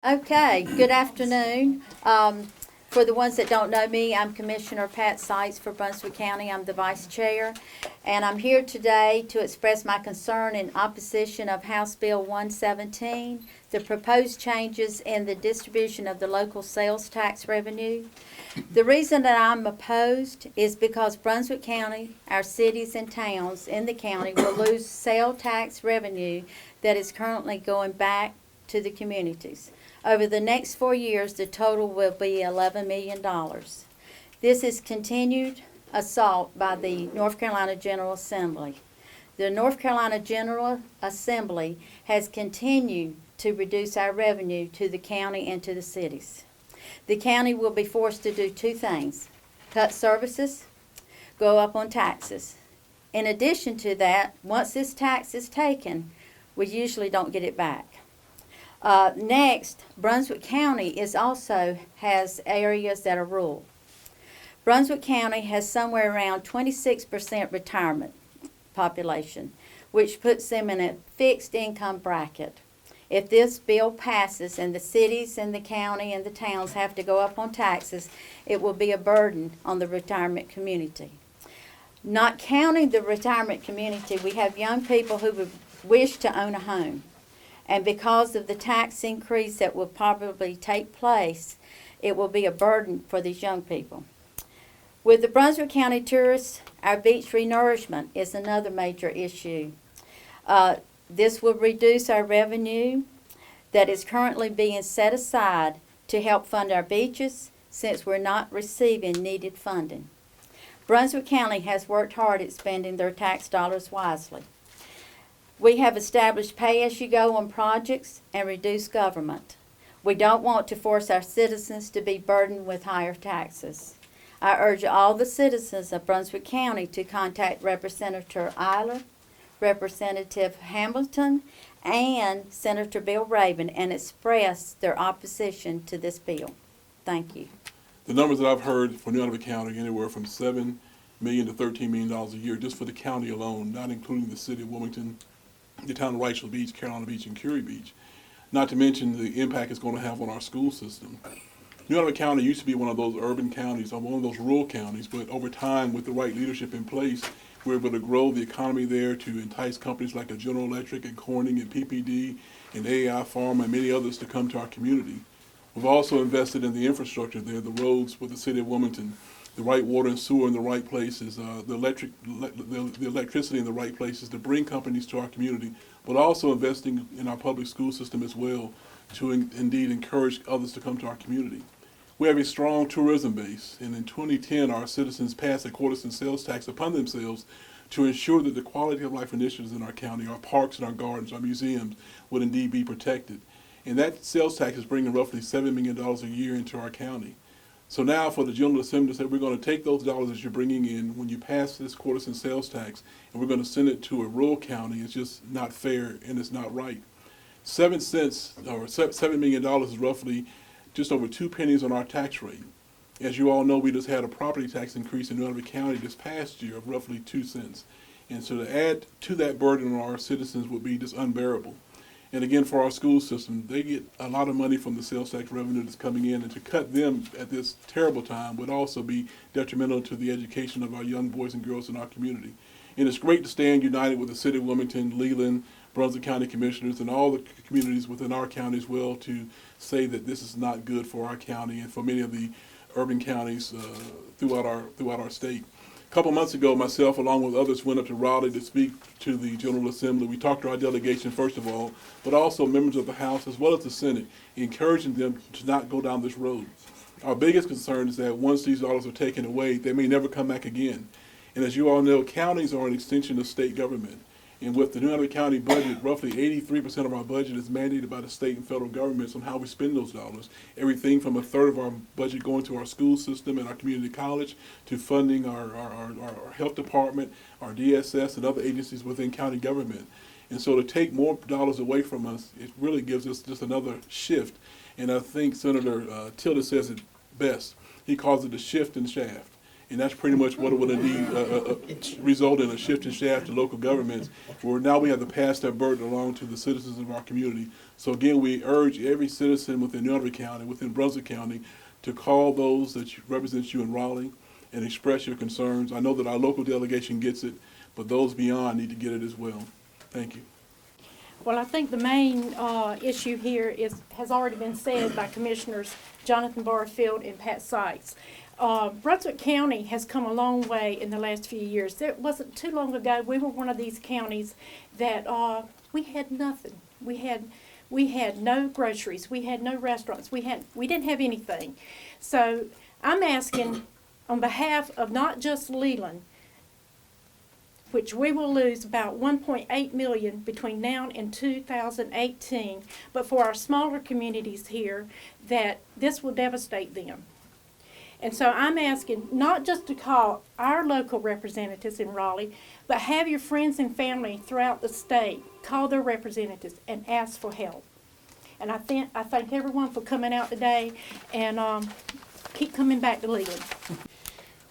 Okay, good afternoon. For the ones that don't know me, I'm Commissioner Pat Seitz for Brunswick County. I'm the Vice Chair, and I'm here today to express my concern in opposition of House Bill 117, the proposed changes in the distribution of the local sales tax revenue. The reason that I'm opposed is because Brunswick County, our cities and towns in the county, will lose sale tax revenue that is currently going back to the communities. Over the next 4 years, the total will be $11 million. This is continued assault by the North Carolina General Assembly. The North Carolina General Assembly has continued to reduce our revenue to the county and to the cities. The county will be forced to do two things: cut services, go up on taxes. In addition to that, once this tax is taken, we usually don't get it back. Next, Brunswick County also has areas that are rural. Brunswick County has somewhere around 26% retirement population, which puts them in a fixed income bracket. If this bill passes and the cities and the county and the towns have to go up on taxes, it will be a burden on the retirement community. Not counting the retirement community, we have young people who would wish to own a home. And because of the tax increase that will probably take place, it will be a burden for these young people. With the Brunswick County tourists, our beach renourishment is another major issue. This will reduce our revenue that is currently being set aside to help fund our beaches, since we're not receiving needed funding. Brunswick County has worked hard at spending their tax dollars wisely. We have established pay-as-you-go on projects and reduced government. We don't want to force our citizens to be burdened with higher taxes. I urge all the citizens of Brunswick County to contact Representative Eiler, Representative Hamilton, and Senator Bill Rabin and express their opposition to this bill. Thank you. The numbers that I've heard for New York County, anywhere from $7 million to $13 million a year just for the county alone, not including the city of Wilmington, the town of Rachel Beach, Carolina Beach, and Curie Beach. Not to mention the impact it's going to have on our school system. New York County used to be one of those urban counties, or one of those rural counties, but over time, with the right leadership in place, we're able to grow the economy there to entice companies like General Electric and Corning and PPD and AI Pharma and many others to come to our community. We've also invested in the infrastructure there, the roads with the city of Wilmington, the right water and sewer in the right places, the electricity in the right places to bring companies to our community, but also investing in our public school system as well to indeed encourage others to come to our community. We have a strong tourism base, and in 2010 our citizens passed a quarter-cent sales tax upon themselves to ensure that the quality of life initiatives in our county, our parks and our gardens, our museums, would indeed be protected. And that sales tax is bringing roughly $7 million a year into our county. So now for the General Assembly to say we're going to take those dollars that you're bringing in when you pass this quarter-cent sales tax and we're going to send it to a rural county, it's just not fair and it's not right. 7 cents or $7 million is roughly just over 2 pennies on our tax rate. As you all know, we just had a property tax increase in New York County this past year of roughly 2 cents. And so to add to that burden on our citizens would be just unbearable. And again, for our school system, they get a lot of money from the sales tax revenue that's coming in, and to cut them at this terrible time would also be detrimental to the education of our young boys and girls in our community. And it's great to stand united with the city of Wilmington, Leland, Brunswick County Commissioners, and all the communities within our county as well to say that this is not good for our county and for many of the urban counties throughout our state. A couple months ago, myself, along with others, went up to Raleigh to speak to the General Assembly. We talked to our delegation, first of all, but also members of the House as well as the Senate, encouraging them to not go down this road. Our biggest concern is that once these dollars are taken away, they may never come back again. And as you all know, counties are an extension of state government. And with the New York County budget, roughly 83% of our budget is mandated by the state and federal governments on how we spend those dollars. Everything from a third of our budget going to our school system and our community college to funding our health department, our DSS, and other agencies within county government. And so to take more dollars away from us, it really gives us just another shift. And I think Senator Tilden says it best. He calls it a shift and shaft. And that's pretty much what it would indeed result in, a shift in shaft to local governments, where now we have to pass that burden along to the citizens of our community. So again, we urge every citizen within New Albany County, within Brunswick County, to call those that represent you in Raleigh and express your concerns. I know that our local delegation gets it, but those beyond need to get it as well. Thank you. Well, I think the main issue here has already been said by Commissioners Jonathan Barfield and Pat Sykes. Brunswick County has come a long way in the last few years. It wasn't too long ago we were one of these counties that we had nothing. We had no groceries. We had no restaurants. We didn't have anything. So I'm asking on behalf of not just Leland, which we will lose about 1.8 million between now and 2018, but for our smaller communities here, that this will devastate them. And so I'm asking not just to call our local representatives in Raleigh, but have your friends and family throughout the state call their representatives and ask for help. And I thank everyone for coming out today, and keep coming back to Leland.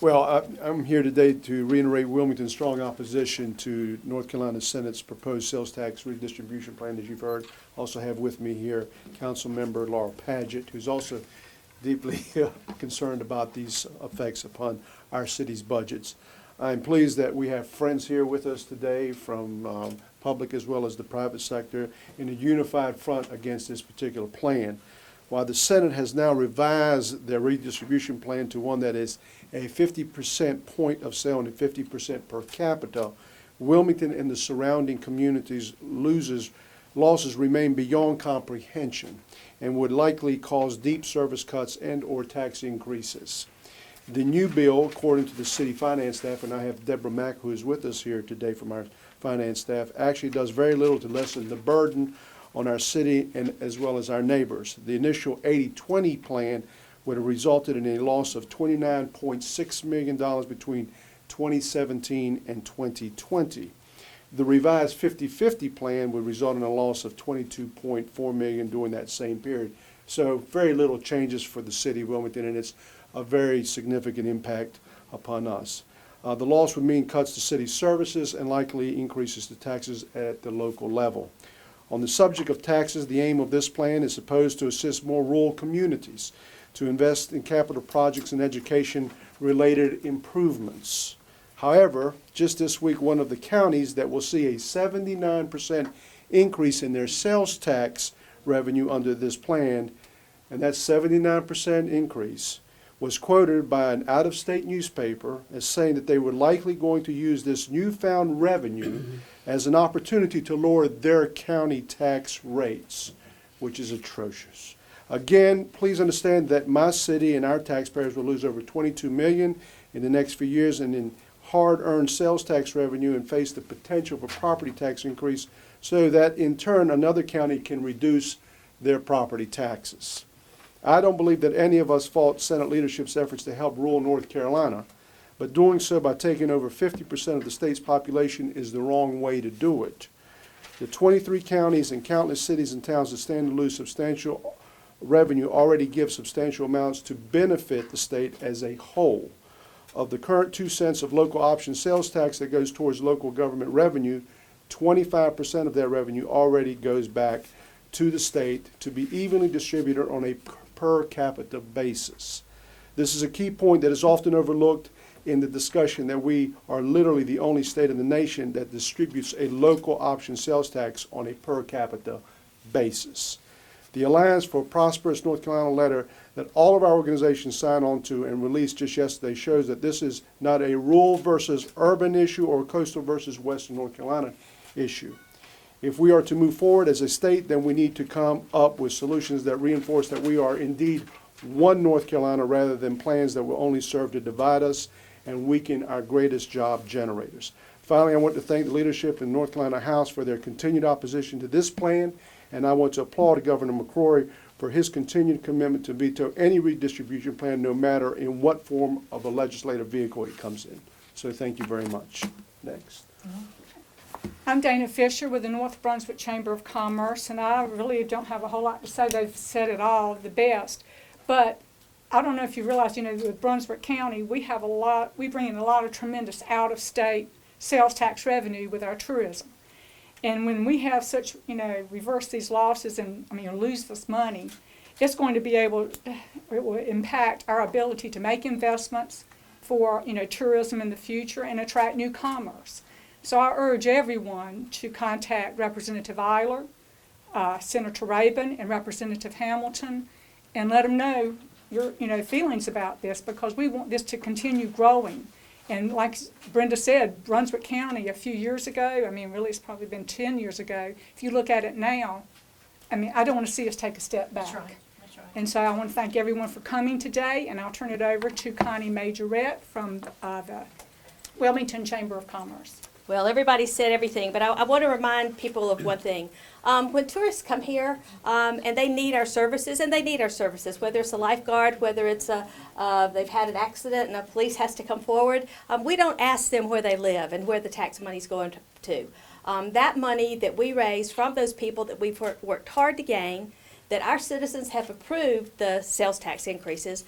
Well, I'm here today to reiterate Wilmington's strong opposition to North Carolina Senate's proposed sales tax redistribution plan, as you've heard. Also have with me here Council Member Laura Padgett, who's also deeply concerned about these effects upon our city's budgets. I'm pleased that we have friends here with us today from public as well as the private sector in a unified front against this particular plan. While the Senate has now revised their redistribution plan to one that is a 50% point of sale and 50% per capita, Wilmington and the surrounding communities' losses remain beyond comprehension and would likely cause deep service cuts and or tax increases. The new bill, according to the city finance staff, and I have Deborah Mack, who is with us here today from our finance staff, actually does very little to lessen the burden on our city and as well as our neighbors. The initial 80-20 plan would have resulted in a loss of $29.6 million between 2017 and 2020. The revised 50-50 plan would result in a loss of $22.4 million during that same period. So very little changes for the city of Wilmington, and it's a very significant impact upon us. The loss would mean cuts to city services and likely increases to taxes at the local level. On the subject of taxes, the aim of this plan is supposed to assist more rural communities to invest in capital projects and education-related improvements. However, just this week, one of the counties that will see a 79% increase in their sales tax revenue under this plan, and that 79% increase was quoted by an out-of-state newspaper as saying that they were likely going to use this newfound revenue as an opportunity to lower their county tax rates, which is atrocious. Again, please understand that my city and our taxpayers will lose over $22 million in the next few years and in hard-earned sales tax revenue and face the potential for property tax increase so that in turn another county can reduce their property taxes. I don't believe that any of us fault Senate leadership's efforts to help rural North Carolina, but doing so by taking over 50% of the state's population is the wrong way to do it. The 23 counties and countless cities and towns that stand to lose substantial revenue already give substantial amounts to benefit the state as a whole. Of the current 2 cents of local option sales tax that goes towards local government revenue, 25% of that revenue already goes back to the state to be evenly distributed on a per capita basis. This is a key point that is often overlooked in the discussion that we are literally the only state in the nation that distributes a local option sales tax on a per capita basis. The Alliance for Prosperous North Carolina letter that all of our organizations signed on to and released just yesterday shows that this is not a rural versus urban issue or coastal versus western North Carolina issue. If we are to move forward as a state, then we need to come up with solutions that reinforce that we are indeed one North Carolina rather than plans that will only serve to divide us and weaken our greatest job generators. Finally, I want to thank the leadership in the North Carolina House for their continued opposition to this plan, and I want to applaud Governor McCrory for his continued commitment to veto any redistribution plan, no matter in what form of a legislative vehicle it comes in. So thank you very much. Next. I'm Dana Fisher with the North Brunswick Chamber of Commerce, and I really don't have a whole lot to say. They've said it all the best. But I don't know if you realize, with Brunswick County, we bring in a lot of tremendous out-of-state sales tax revenue with our tourism. And when we have such, reverse these losses and, lose this money, it's going to it will impact our ability to make investments for, tourism in the future and attract new commerce. So I urge everyone to contact Representative Eiler, Senator Rabin, and Representative Hamilton, and let them know your, feelings about this, because we want this to continue growing. And like Brenda said, Brunswick County a few years ago, really it's probably been 10 years ago, if you look at it now, I don't want to see us take a step back. That's right. That's right. And so I want to thank everyone for coming today, and I'll turn it over to Connie Majorette from the Wilmington Chamber of Commerce. Well, everybody said everything, but I want to remind people of one thing. When tourists come here and they need our services, whether it's a lifeguard, whether it's they've had an accident and the police has to come forward, we don't ask them where they live and where the tax money's going to. That money that we raise from those people that we've worked hard to gain, that our citizens have approved the sales tax increases,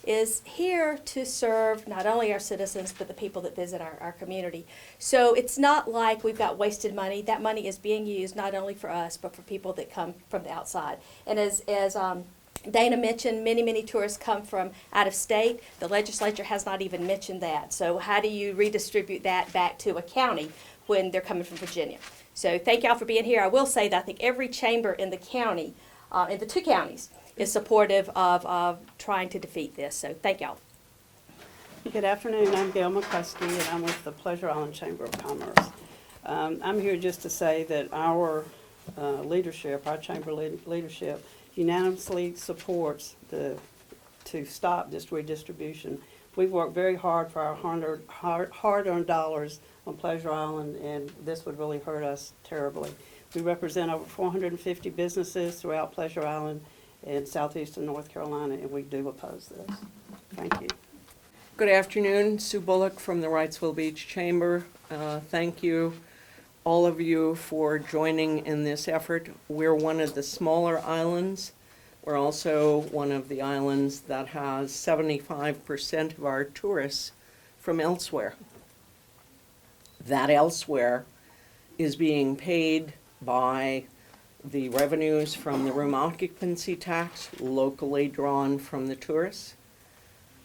is here to serve not only our citizens but the people that visit our community. So it's not like we've got wasted money. That money is being used not only for us but for people that come from the outside. And as Dana mentioned, many tourists come from out of state. The legislature has not even mentioned that. So how do you redistribute that back to a county when they're coming from Virginia? So thank y'all for being here. I will say that I think every chamber in the county, in the two counties, is supportive of trying to defeat this. So thank y'all. Good afternoon. I'm Gail McCuskey, and I'm with the Pleasure Island Chamber of Commerce. I'm here just to say that our leadership, our chamber leadership, unanimously supports to stop this redistribution. We've worked very hard for our hard-earned dollars on Pleasure Island, and this would really hurt us terribly. We represent over 450 businesses throughout Pleasure Island and southeastern North Carolina, and we do oppose this. Thank you. Good afternoon, Sue Bullock from the Wrightsville Beach Chamber. Thank you, all of you, for joining in this effort. We're one of the smaller islands. We're also one of the islands that has 75% of our tourists from elsewhere. That elsewhere is being paid by the revenues from the room occupancy tax, locally drawn from the tourists.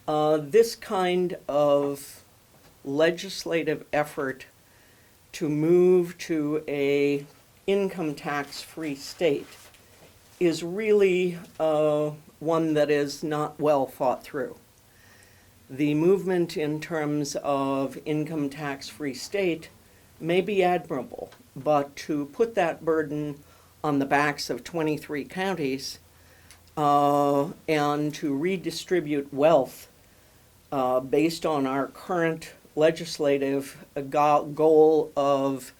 This kind of legislative effort to move to a income tax-free state is really one that is not well thought through. The movement in terms of income tax-free state may be admirable, but to put that burden on the backs of 23 counties and to redistribute wealth based on our current legislative goal of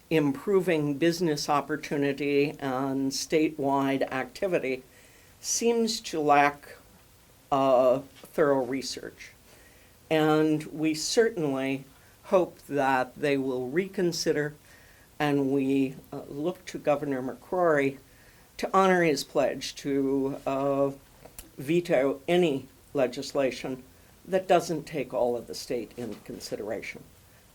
improving business opportunity and statewide activity seems to lack thorough research. And we certainly hope that they will reconsider, and we look to Governor McCrory to honor his pledge to veto any legislation that doesn't take all of the state into consideration.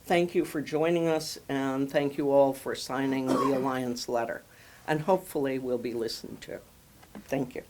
Thank you for joining us, and thank you all for signing the Alliance letter. And hopefully we'll be listened to. Thank you.